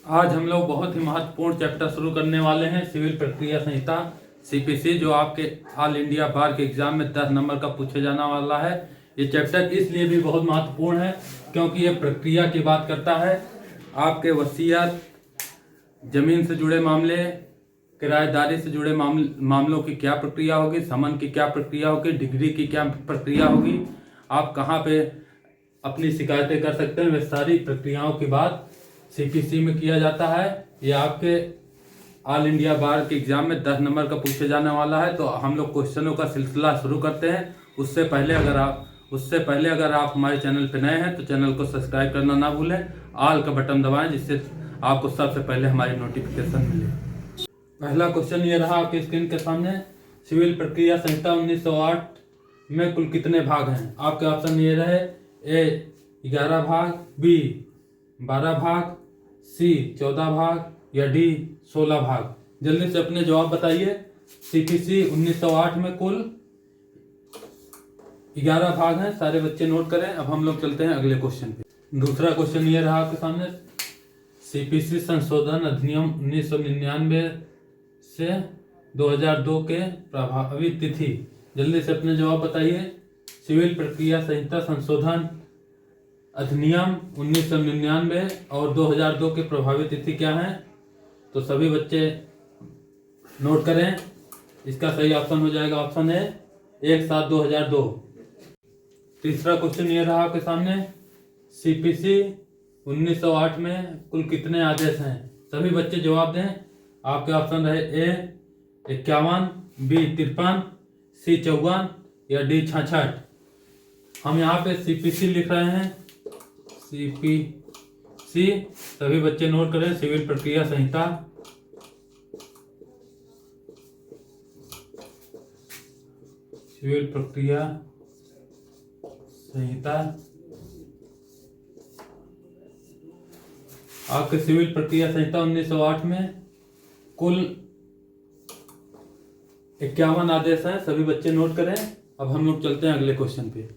आज हम लोग बहुत ही महत्वपूर्ण चैप्टर शुरू करने वाले हैं, सिविल प्रक्रिया संहिता सीपीसी, जो आपके ऑल इंडिया बार के एग्जाम में 10 नंबर का पूछे जाने वाला है। ये चैप्टर इसलिए भी बहुत महत्वपूर्ण है क्योंकि ये प्रक्रिया की बात करता है। आपके वसीयत, जमीन से जुड़े मामले, किराएदारी से जुड़े मामलों की क्या प्रक्रिया होगी, समन की क्या प्रक्रिया होगी, डिग्री की क्या प्रक्रिया होगी, आप कहाँ पे अपनी शिकायतें कर सकते हैं, वे सारी प्रक्रियाओं की बात सीपीसी में किया जाता है। ये आपके ऑल इंडिया बार के एग्जाम में 10 नंबर का पूछे जाने वाला है। तो हम लोग क्वेश्चनों का सिलसिला शुरू करते हैं। उससे पहले अगर आप हमारे चैनल पर नए हैं तो चैनल को सब्सक्राइब करना ना भूलें, ऑल का बटन दबाएं जिससे आपको सबसे पहले हमारी नोटिफिकेशन मिले। पहला क्वेश्चन ये रहा आपके स्क्रीन के सामने, सिविल प्रक्रिया संहिता 1908 में कुल कितने भाग हैं? आपके ऑप्शन ये रहे, ए 11 भाग, बी 12 भाग, सी 14 भाग या डी 16 भाग। जल्दी से अपने जवाब बताइए। सीपीसी 1908 में कुल 11 भाग हैं, सारे बच्चे नोट करें। अब हम लोग चलते हैं अगले क्वेश्चन पे। दूसरा क्वेश्चन ये रहा आपके सामने, सीपीसी संशोधन अधिनियम 1999 से 2002 के प्रभावी तिथि। जल्दी से अपने जवाब बताइए। सिविल प्रक्रिया संहिता संशोधन अधिनियम 1999 और 2002 के प्रभावी तिथि क्या है? तो सभी बच्चे नोट करें। इसका सही ऑप्शन हो जाएगा ऑप्शन है 1/7/2002। तीसरा क्वेश्चन ये रहा आपके सामने, सीपीसी 1908 में कुल कितने आदेश हैं? सभी बच्चे जवाब दें। आपके ऑप्शन रहे, ए 51, बी 53, सी 54 या डी 66। हम यहाँ पे सीपीसी लिख रहे हैं, सीपीसी। सभी बच्चे नोट करें, सिविल प्रक्रिया संहिता। सिविल प्रक्रिया संहिता आपके सिविल प्रक्रिया संहिता 1908 में कुल 51 आदेश हैं। सभी बच्चे नोट करें। अब हम लोग चलते हैं अगले क्वेश्चन पे।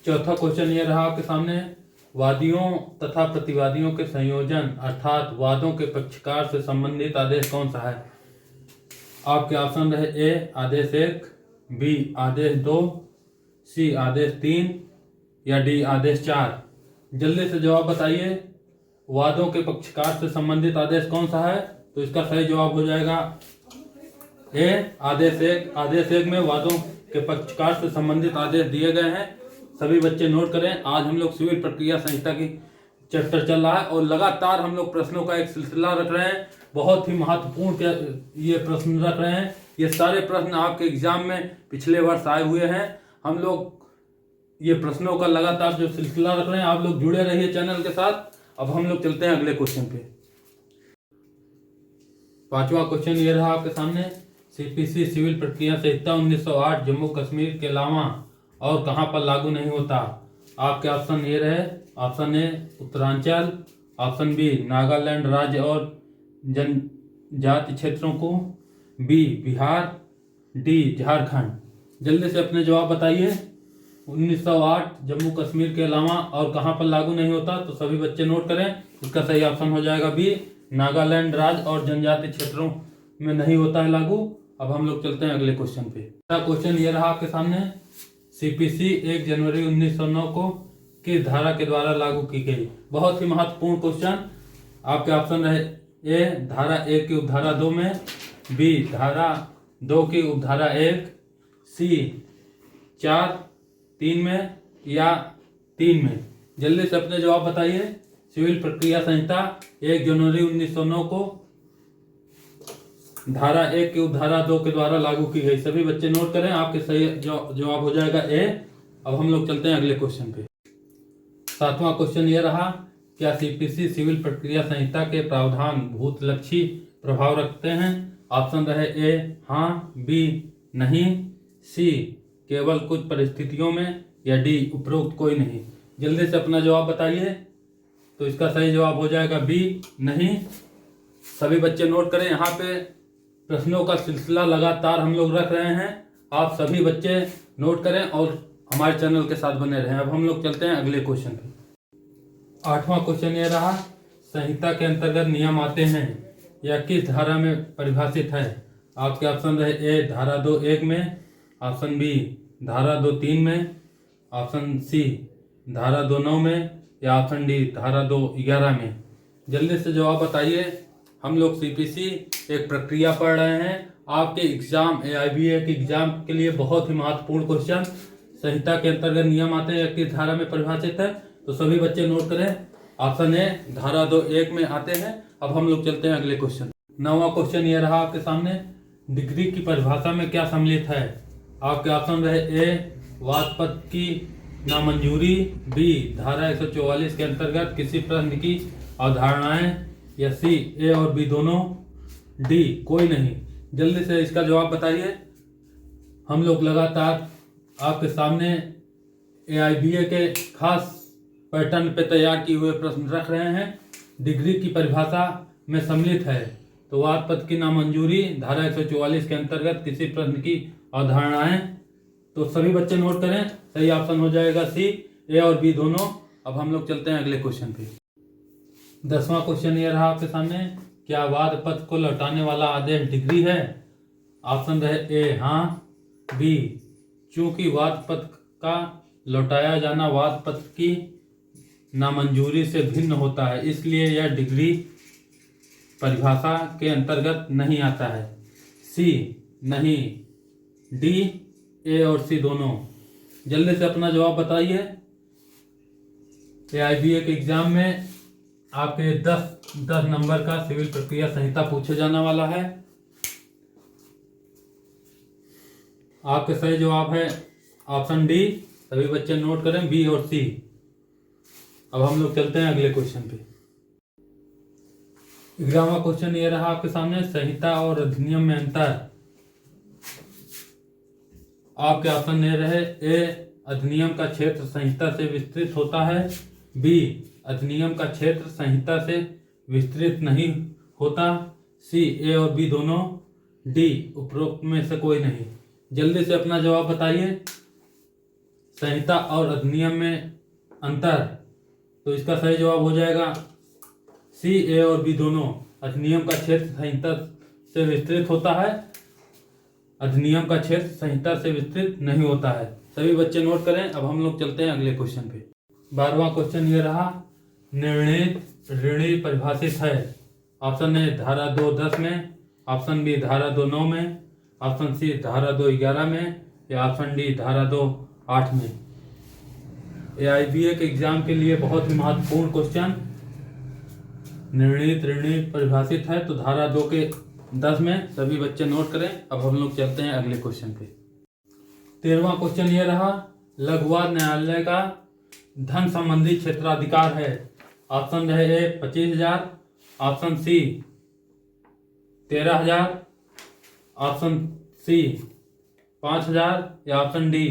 चौथा क्वेश्चन ये रहा आपके सामने, वादियों तथा प्रतिवादियों के संयोजन अर्थात वादों के पक्षकार से संबंधित आदेश कौन सा है? आपके ऑप्शन रहे, ए आदेश 1, बी आदेश 2, सी आदेश 3 या डी आदेश 4। जल्दी से जवाब बताइए। वादों के पक्षकार से संबंधित आदेश कौन सा है? तो इसका सही जवाब हो जाएगा ए आदेश 1। आदेश 1 में वादों के पक्षकार से संबंधित आदेश दिए गए हैं। सभी बच्चे नोट करें। आज हम लोग सिविल प्रक्रिया संहिता की चैप्टर चल रहा है और लगातार हम लोग प्रश्नों का एक सिलसिला रख रहे हैं। बहुत ही महत्वपूर्ण ये प्रश्न रख रहे हैं। ये सारे प्रश्न आपके एग्जाम में पिछले वर्ष आए हुए हैं। हम लोग ये प्रश्नों का लगातार जो सिलसिला रख रहे हैं, आप लोग जुड़े रहिए चैनल के साथ। अब हम लोग चलते हैं अगले क्वेश्चन पे। पांचवा क्वेश्चन ये रहा आपके सामने, सीपीसी सिविल प्रक्रिया संहिता 1908 जम्मू कश्मीर के अलावा और कहां पर लागू नहीं होता? आपके ऑप्शन ये रहे, option A Uttaranchal, option B Nagaland राज्य और जनजाति क्षेत्रों को, बी बिहार, डी झारखंड। जल्दी से अपने जवाब बताइए। 1908 जम्मू कश्मीर के अलावा और कहां पर लागू नहीं होता? तो सभी बच्चे नोट करें। इसका सही ऑप्शन हो जाएगा बी नागालैंड राज्य और जनजाति क्षेत्रों में नहीं होता है लागू। अब हम लोग चलते हैं अगले क्वेश्चन पे। क्वेश्चन ये रहा आपके सामने, सीपीसी 1 जनवरी 1909 को किस धारा के द्वारा लागू की गई? बहुत ही महत्वपूर्ण क्वेश्चन। आपके ऑप्शन रहे, ए धारा 1 की उपधारा 2 में, बी धारा 2 की उपधारा 1, सी 4(3) में या 3 में। जल्दी से अपने जवाब बताइए। सिविल प्रक्रिया संहिता 1 जनवरी 1909 को धारा 1 की उपधारा 2 के द्वारा लागू की गई। सभी बच्चे नोट करें। आपके सही जवाब हो जाएगा ए। अब हम लोग चलते हैं अगले क्वेश्चन पे। सातवां क्वेश्चन ये रहा, क्या सीपीसी सिविल प्रक्रिया संहिता के प्रावधान भूतलक्षी प्रभाव रखते हैं? ऑप्शन रहे, ए हाँ, बी नहीं, सी केवल कुछ परिस्थितियों में या डी उपरोक्त कोई नहीं। जल्दी से अपना जवाब बताइए। तो इसका सही जवाब हो जाएगा बी नहीं। सभी बच्चे नोट करें। यहाँ पे प्रश्नों का सिलसिला लगातार हम लोग रख रहे हैं। आप सभी बच्चे नोट करें और हमारे चैनल के साथ बने रहें। अब हम लोग चलते हैं अगले क्वेश्चन पे। 8वां क्वेश्चन ये रहा, संहिता के अंतर्गत नियम आते हैं या किस धारा में परिभाषित है? आपके ऑप्शन रहे ए धारा 2(1) में, ऑप्शन बी धारा 2(3) में, ऑप्शन सी धारा 2(9) में या ऑप्शन डी धारा 2(11) में। जल्दी से जवाब बताइए। हम लोग सीपीसी एक प्रक्रिया पढ़ रहे हैं। आपके एग्जाम AIBA के एग्जाम के लिए बहुत ही महत्वपूर्ण क्वेश्चन संहिता के अंतर्गत नियम आते हैं या किस धारा में परिभाषित है, तो सभी बच्चे नोट करें। ऑप्शन ए धारा 2(1) में आते हैं। अब हम लोग चलते हैं अगले क्वेश्चन। 9वां क्वेश्चन ये रहा आपके सामने, डिग्री की परिभाषा में क्या सम्मिलित है? आपके ऑप्शन रहे ए वादपद की नामंजूरी, बी धारा 144 के अंतर्गत किसी प्रश्न की अवधारणाएं, या सी ए और बी दोनों, डी कोई नहीं। जल्दी से इसका जवाब बताइए। हम लोग लगातार आपके सामने AIBA के खास पैटर्न पे तैयार किए हुए प्रश्न रख रहे हैं। डिग्री की परिभाषा में सम्मिलित है तो वादपद की नामंजूरी धारा 144 के अंतर्गत किसी प्रश्न की अवधारणाएं, तो सभी बच्चे नोट करें। सही ऑप्शन हो जाएगा सी ए और बी दोनों। अब हम लोग चलते हैं अगले क्वेश्चन पे। 10वां क्वेश्चन ये रहा आपके सामने, क्या वादपद को लौटाने वाला आदेश डिग्री है? ऑप्शन रहे ए हाँ, बी चूंकि वादपद का लौटाया जाना वादपद की नामंजूरी से भिन्न होता है इसलिए यह डिग्री परिभाषा के अंतर्गत नहीं आता है, सी नहीं, डी ए और सी दोनों। जल्दी से अपना जवाब बताइए। AIBA के एग्जाम में आपके 10 नंबर का सिविल प्रक्रिया संहिता पूछे जाने वाला है। आपके सही जवाब है ऑप्शन डी। सभी बच्चे नोट करें, बी और सी। अब हम लोग चलते हैं अगले क्वेश्चन पे। 11वां क्वेश्चन ये रहा आपके सामने, संहिता और अधिनियम में अंतर। आपके ऑप्शन ये रहे ए अधिनियम का क्षेत्र संहिता से विस्तृत होता है, बी अधिनियम का क्षेत्र संहिता से विस्तृत नहीं होता, सी ए और बी दोनों, डी उपरोक्त में से कोई नहीं। जल्दी से अपना जवाब बताइए। संहिता और अधिनियम में अंतर, तो इसका सही जवाब हो जाएगा सी ए और बी दोनों। अधिनियम का क्षेत्र संहिता से विस्तृत होता है, अधिनियम का क्षेत्र संहिता से विस्तृत नहीं होता है। सभी बच्चे नोट करें। अब हम लोग चलते हैं अगले क्वेश्चन पे। 12वां क्वेश्चन ये रहा, निर्णीत ऋणी परिभाषित है। ऑप्शन ए धारा 2(10) में, ऑप्शन बी धारा 2(9) में, ऑप्शन सी धारा 2(11) में या ऑप्शन डी धारा 2(8) में। AIBA के एग्जाम के लिए बहुत ही महत्वपूर्ण क्वेश्चन, निर्णीत ऋणी परिभाषित है तो धारा 2(10) में। सभी बच्चे नोट करें। अब हम लोग चलते हैं अगले क्वेश्चन पे। 13वां क्वेश्चन ये रहा, लघुवाद न्यायालय का धन संबंधी क्षेत्राधिकार है। ऑप्शन रहे ए 25,000, ऑप्शन सी 13,000, ऑप्शन सी 5,000 या ऑप्शन डी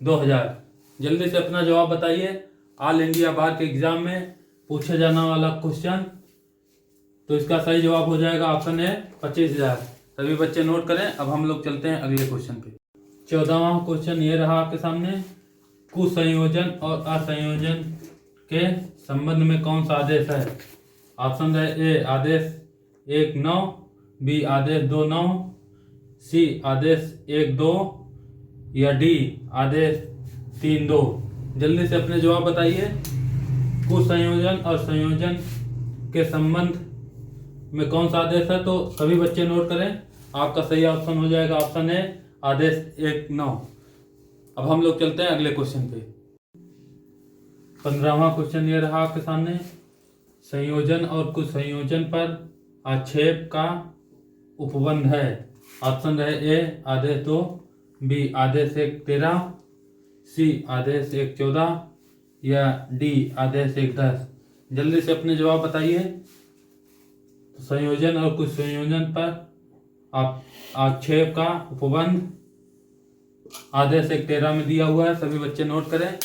2,000। जल्दी से अपना जवाब बताइए। ऑल इंडिया बार के एग्जाम में पूछे जाने वाला क्वेश्चन, तो इसका सही जवाब हो जाएगा ऑप्शन ए 25,000। सभी बच्चे नोट करें। अब हम लोग चलते हैं अगले क्वेश्चन पे। 14वां क्वेश्चन ये रहा आपके सामने, कुसंयोजन और असंयोजन के संबंध में कौन सा आदेश है? ऑप्शन रहे ए आदेश 1(9), बी आदेश 2(9), सी आदेश 1(2) या डी आदेश 3(2). जल्दी से अपने जवाब बताइए। कुसंयोजन और संयोजन के संबंध में कौन सा आदेश है, तो सभी बच्चे नोट करें। आपका सही ऑप्शन हो जाएगा ऑप्शन ए आदेश 1(9). अब हम लोग चलते हैं अगले क्वेश्चन पे। 15वां क्वेश्चन ये रहा आपके सामने, संयोजन और कुसंयोजन पर आक्षेप का उपबंध है। ऑप्शन रहे ए आदेश 2, बी आदेश 1(13), सी आदेश 1(14) या डी आदेश 1(10). जल्दी से अपने जवाब बताइए। संयोजन और कुसंयोजन पर आक्षेप का उपबंध आदेश 1(13) में दिया हुआ है। सभी बच्चे नोट करें।